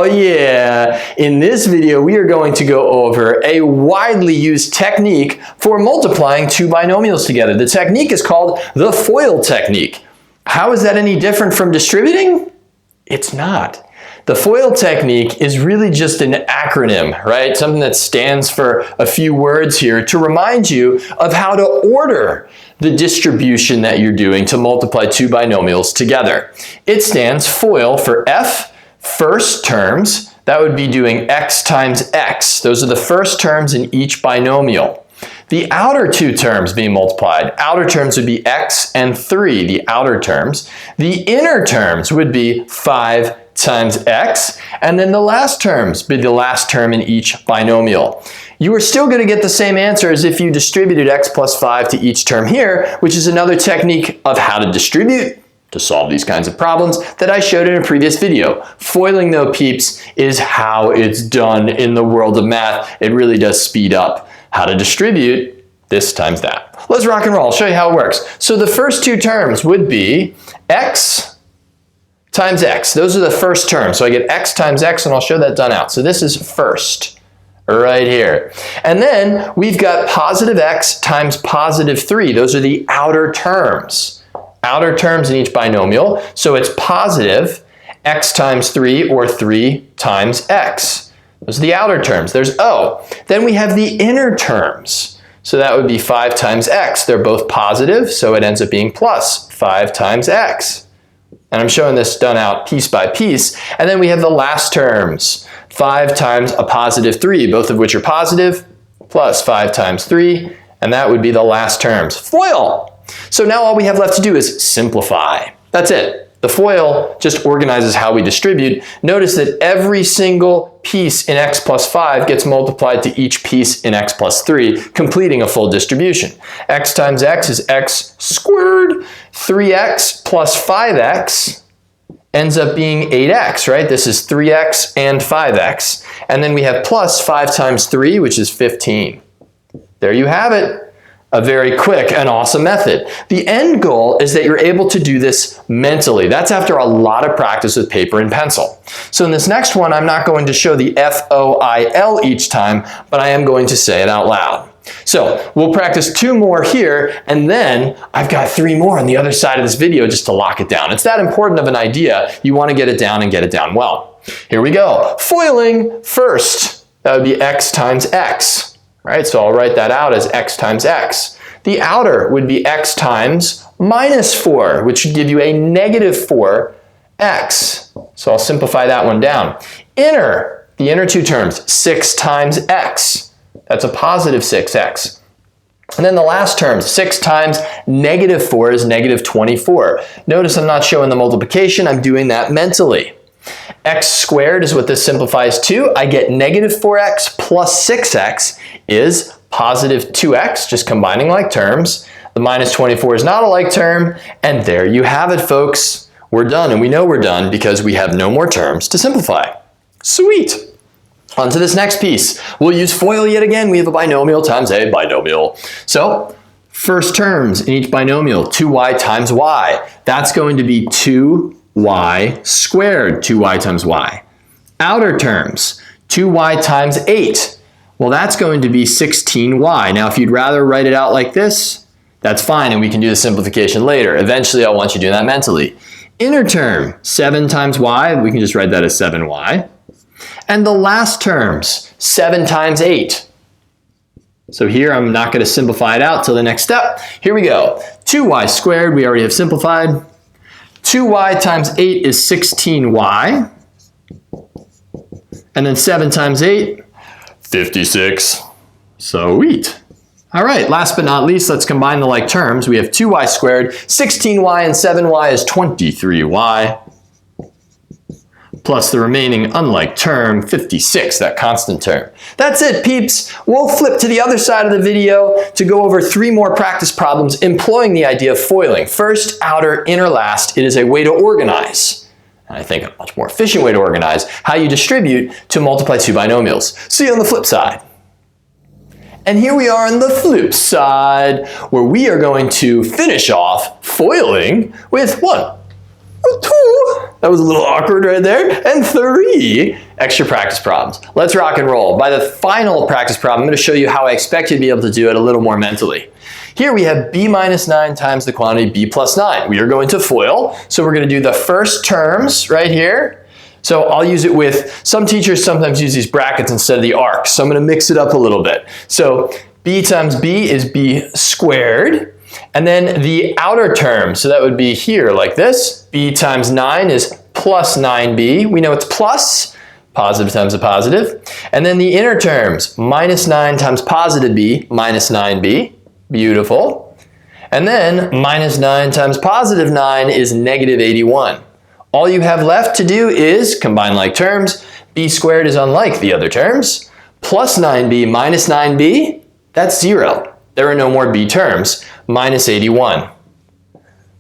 Oh yeah! In this video, we are going to go over a widely used technique for multiplying two binomials together. The technique is called the FOIL technique. How is that any different from distributing? It's not. The FOIL technique is really just an acronym, right? Something that stands for a few words here to remind you of how to order the distribution that you're doing to multiply two binomials together. It stands FOIL for F, first terms. That would be doing x times x. Those are the first terms in each binomial. The outer two terms being multiplied, outer terms would be x and 3, the outer terms. The inner terms would be 5 times x, and then the last terms be the last term in each binomial. You are still going to get the same answer as if you distributed x plus 5 to each term here, which is another technique of how to distribute to solve these kinds of problems that I showed in a previous video. Foiling, though, peeps, is how it's done in the world of math. It really does speed up how to distribute this times that. Let's rock and roll. I'll show you how it works. So the first two terms would be x times x. Those are the first terms. So I get x times x, and I'll show that done out. So this is first, right here. And then we've got positive x times positive 3. Those are the outer terms. Outer terms in each binomial. So it's positive x times 3, or 3 times x. Those are the outer terms. There's O. Then we have the inner terms. So that would be 5 times x. They're both positive, so it ends up being plus 5 times x. And I'm showing this done out piece by piece. And then we have the last terms, 5 times a positive 3, both of which are positive, plus 5 times 3, and that would be the last terms. FOIL! So now all we have left to do is simplify. That's it. The FOIL just organizes how we distribute. Notice that every single piece in x plus 5 gets multiplied to each piece in x plus 3, completing a full distribution. X times x is x squared. 3x plus 5x ends up being 8x, right? This is 3x and 5x. And then we have plus 5 times 3, which is 15. There you have it. A very quick and awesome method. The end goal is that you're able to do this mentally. That's after a lot of practice with paper and pencil. So in this next one, I'm not going to show the FOIL each time, but I am going to say it out loud. So we'll practice 2 more here, and then I've got 3 more on the other side of this video just to lock it down. It's that important of an idea. You want to get it down and get it down well. Here we go. Foiling first. That would be x times x. Right, so I'll write that out as x times x. The outer would be x times minus 4, which would give you a negative 4x. So I'll simplify that one down. Inner, the inner two terms, 6 times x. That's a positive 6x. And then the last term, 6 times negative 4 is negative 24. Notice I'm not showing the multiplication, I'm doing that mentally. X squared is what this simplifies to. I get negative 4x plus 6x is positive 2x, just combining like terms. The minus 24 is not a like term, and there you have it, folks. We're done, and we know we're done because we have no more terms to simplify. Sweet. On to this next piece. We'll use FOIL yet again. We have a binomial times a binomial. So, first terms in each binomial, 2y times y. That's going to be 2y squared, 2y times y. Outer terms, 2y times 8. Well, that's going to be 16y. Now, if you'd rather write it out like this, that's fine, and we can do the simplification later. Eventually, I'll want you doing that mentally. Inner term, 7 times y. We can just write that as 7y. And the last terms, 7 times 8. So here, I'm not going to simplify it out till the next step. Here we go. 2y squared, we already have simplified. 2y times 8 is 16y. And then 7 times 8, 56. Sweet. All right, last but not least, let's combine the like terms. We have 2y squared, 16y and 7y is 23y. Plus the remaining unlike term, 56, that constant term. That's it, peeps. We'll flip to the other side of the video to go over 3 more practice problems employing the idea of foiling. First, outer, inner, last. It is a way to organize, and I think a much more efficient way to organize, how you distribute to multiply two binomials. See you on the flip side. And here we are on the flip side, where we are going to finish off foiling with 1, 2, that was a little awkward right there, and 3, extra practice problems. Let's rock and roll. By the final practice problem, I'm going to show you how I expect you to be able to do it a little more mentally. Here we have b minus 9 times the quantity b plus 9. We are going to FOIL, so we're going to do the first terms right here. So I'll use it with, some teachers sometimes use these brackets instead of the arcs, so I'm going to mix it up a little bit. So b times b is b squared, and then the outer term, so that would be here like this, b times 9 is plus 9b. We know it's plus, positive times a positive. And then the inner terms, minus 9 times positive b, minus 9b. Beautiful. And then minus 9 times positive 9 is negative 81. All you have left to do is combine like terms. B squared is unlike the other terms. Plus 9b minus 9b, that's 0. There are no more b terms. Minus 81.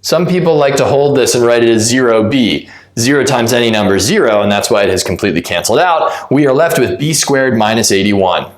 Some people like to hold this and write it as 0b. 0 times any number is 0, and that's why it has completely canceled out. We are left with b squared minus 81.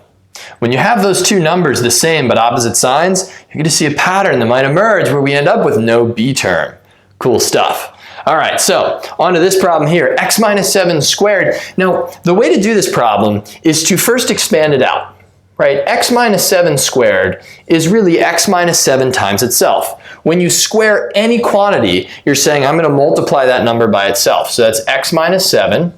When you have those two numbers the same but opposite signs, you're going to see a pattern that might emerge where we end up with no b term. Cool stuff. All right, so on to this problem here, x minus 7 squared. Now, the way to do this problem is to first expand it out, right? X minus 7 squared is really x minus 7 times itself. When you square any quantity, you're saying I'm going to multiply that number by itself. So that's x minus 7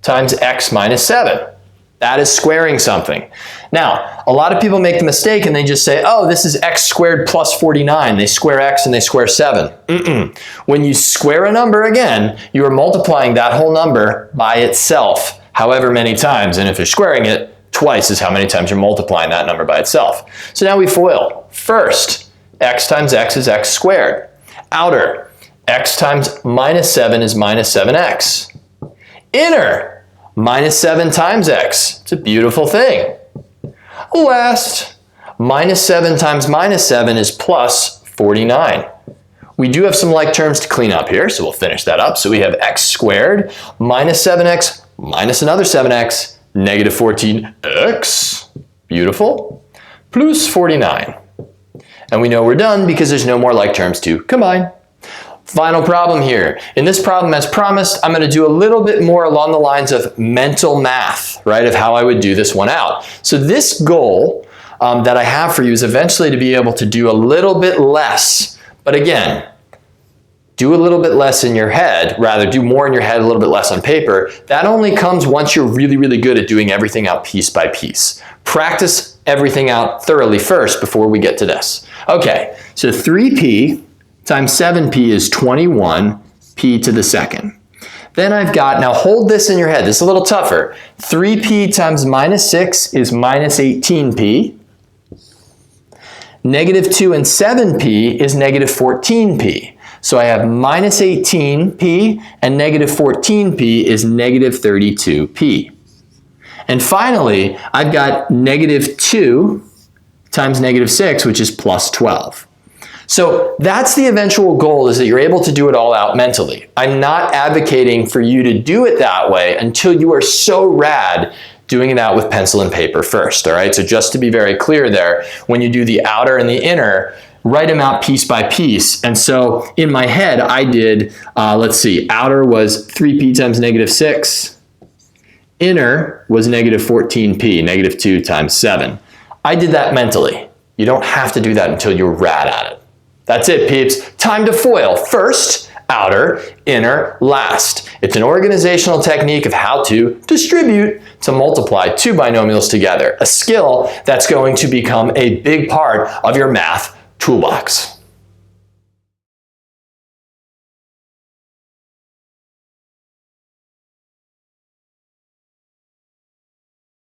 times x minus 7. That is squaring something. Now, a lot of people make the mistake and they just say, oh, this is x squared plus 49. They square x and they square 7. When you square a number again, you are multiplying that whole number by itself, however many times. And if you're squaring it, twice is how many times you're multiplying that number by itself. So now we FOIL. First, x times x is x squared. Outer, x times minus 7 is minus 7x. Inner, minus 7 times x. It's a beautiful thing. Last, minus 7 times minus 7 is plus 49. We do have some like terms to clean up here, so we'll finish that up. So we have x squared minus 7x minus another 7x, negative 14x. Beautiful. Plus 49. And we know we're done because there's no more like terms to combine. Final problem here. In this problem, as promised, I'm going to do a little bit more along the lines of mental math, right, of how I would do this one out. So this goal that I have for you is eventually to be able to do a little bit less. But again, do a little bit less in your head, rather do more in your head, a little bit less on paper. That only comes once you're really, really good at doing everything out piece by piece. Practice everything out thoroughly first before we get to this. Okay, so 3p times 7p is 21p to the second. Then I've got, now hold this in your head, this is a little tougher. 3p times minus 6 is minus 18p. Negative 2 and 7p is negative 14p. So I have minus 18p and negative 14p is negative 32p. And finally, I've got negative 2 times negative 6, which is plus 12. So that's the eventual goal, is that you're able to do it all out mentally. I'm not advocating for you to do it that way until you are so rad doing it out with pencil and paper first, all right? So just to be very clear there, when you do the outer and the inner, write them out piece by piece. And so in my head, I did, let's see, outer was 3p times negative 6. Inner was negative 14p, negative 2 times 7. I did that mentally. You don't have to do that until you're rad at it. That's it, peeps. Time to FOIL. First, outer, inner, last. It's an organizational technique of how to distribute, to multiply two binomials together. A skill that's going to become a big part of your math toolbox.